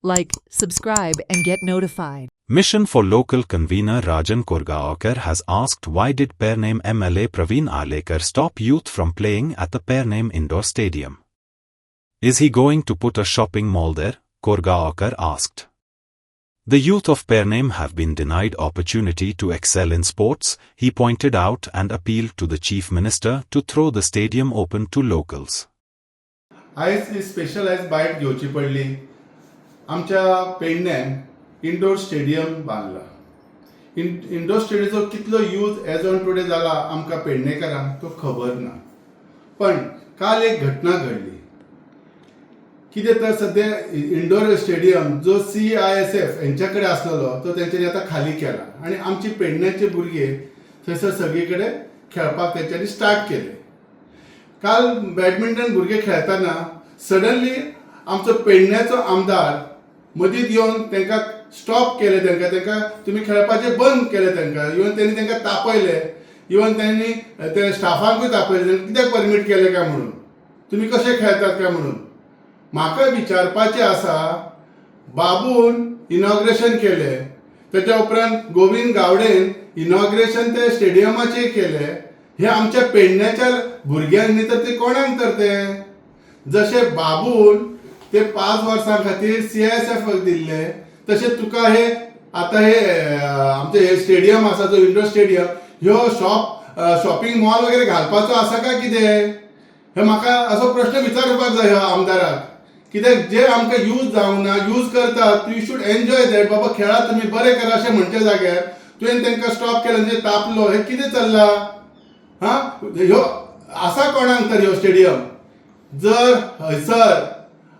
like, subscribe and get notified. Mission for local convener Rajan Korgaonkar has asked why did Pername MLA Praveen Arlekar stop youth from playing at the Pername Indoor Stadium? Is he going to put a shopping mall there? Korgaonkar asked. The youth of Pername have been denied opportunity to excel in sports, he pointed out, and appealed to the Chief Minister to throw the stadium open to locals. आयज specialised बायट घेवची पडली. आमच्या पेडण्यान indoor stadium बांदला. Indoor स्टेडियमचो कितलो use age on today जाला आमकां पेडणेकारांक तो खबर ना. पण काल एक घटना घडली. कितें तर सद्या इंडोर स्टेडियम जो CISF यांच्या कडेन आसलेलो तो तेंच्यांनी आतां खाली केला आनी आमचे पेडण्याचे भुरगे थंयसर सगळे कडेन खेळपाक तेंच्यांनी स्टार्ट केले. काल बॅडमिंटन भुरगे खेळताना सडनली आमचो पेडण्याचो आमदार मदींच येवन तांकां स्टॉप केले. तांकां तुमी खेळपाचें बंद केलें. तांकां इवन तेणी तांकां तापयले. इवन तांणी ते स्टाफांकूय तापयले कित्याक परमीट केलें काय म्हणून, तुमी कशें खेळटात काय म्हणून. म्हाका विचारपाचें आसा, बाबून इनॉग्रेशन केलें, ताच्या उपरांत गोविंद गावडेन इनॉग्रेशन ते स्टेडियमाचें केलें. हे आमच्या पेडण्याच्या भुरग्यांक न्ही तर ते कोणाक तर ते जशें बाबून ते 5 वर्सां खातीर CISF दिल्ले तशें तुका हे आतां हे आमचे हे स्टेडियम आसा जो इंडोर स्टेडियम ह्यो शॉपिंग मॉल वगैरे घालपाचो आसा काय कितें, हे म्हाका असो प्रश्न विचारपाक जाय ह्या आमदाराक. कित्याक जे आमकां यूज जावंक ना, यूज करतात, यू शूड एन्जॉय दॅट. बाबा खेळा तुमी, बरें करा अशें म्हणचे जाग्यार तुवें तांकां स्टॉप केलो म्हणजे तापलो, हे कितें चल्लां. ह्यो आसा कोणाक तर ह्यो स्टेडियम. जर हयसर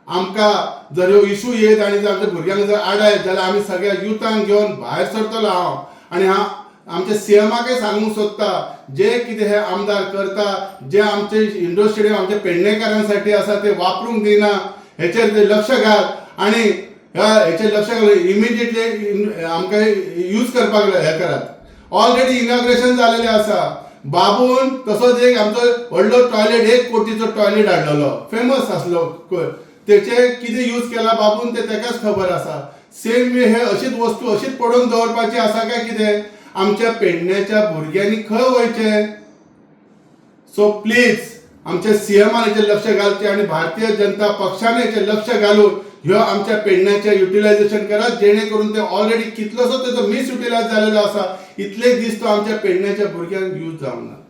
आमकां जर ह्यो इशू येत आनी जर आमच्या भुरग्यांक जर आडायत जाल्यार आमी सगळ्या युथांक घेवन भायर सरतलो हांव. आनी आमच्या CMाकय सांगूंक सोदता, जे कितें हे आमदार करता, जे आमचे इंडोर स्टेडियम आमच्या पेडणेकारांसाठी आसा ते वापरूंक दिना, हेचेर ते लक्ष घाल आनी हेचेर लक्ष घालून इमिडिएटली आमकां यूज करपाक हे करात. ऑलरेडी इनॉग्रेशन जालेलें आसा. बाबून तसोच एक आमचो व्हडलो टॉयलेट 1 कोटीचो टॉयलेट हाडलेलो, फेमस आसलो. तेचे कितें यूज केला बाबून ते तेकाच खबर आसा. सेम वे हे अशीच वस्तू अशीच पडोवन दवरपाची आसा काय कितें. आमच्या पेडण्याच्या भुरग्यांनी खंय वयचें. सो प्लीज आमच्या CMान हेचेर लक्ष घालचें आनी भारतीय जनता पक्षान हेचेर लक्ष घालून ह्यो आमच्या पेडण्याचें युटिलायझेशन करात, जेणे करून ते ऑलरेडी कितलोसो तेजो मिस युटिलायज जालेलो आसा. इतले दीस तो आमच्या पेडण्याच्या भुरग्यांक यूज जावंक ना.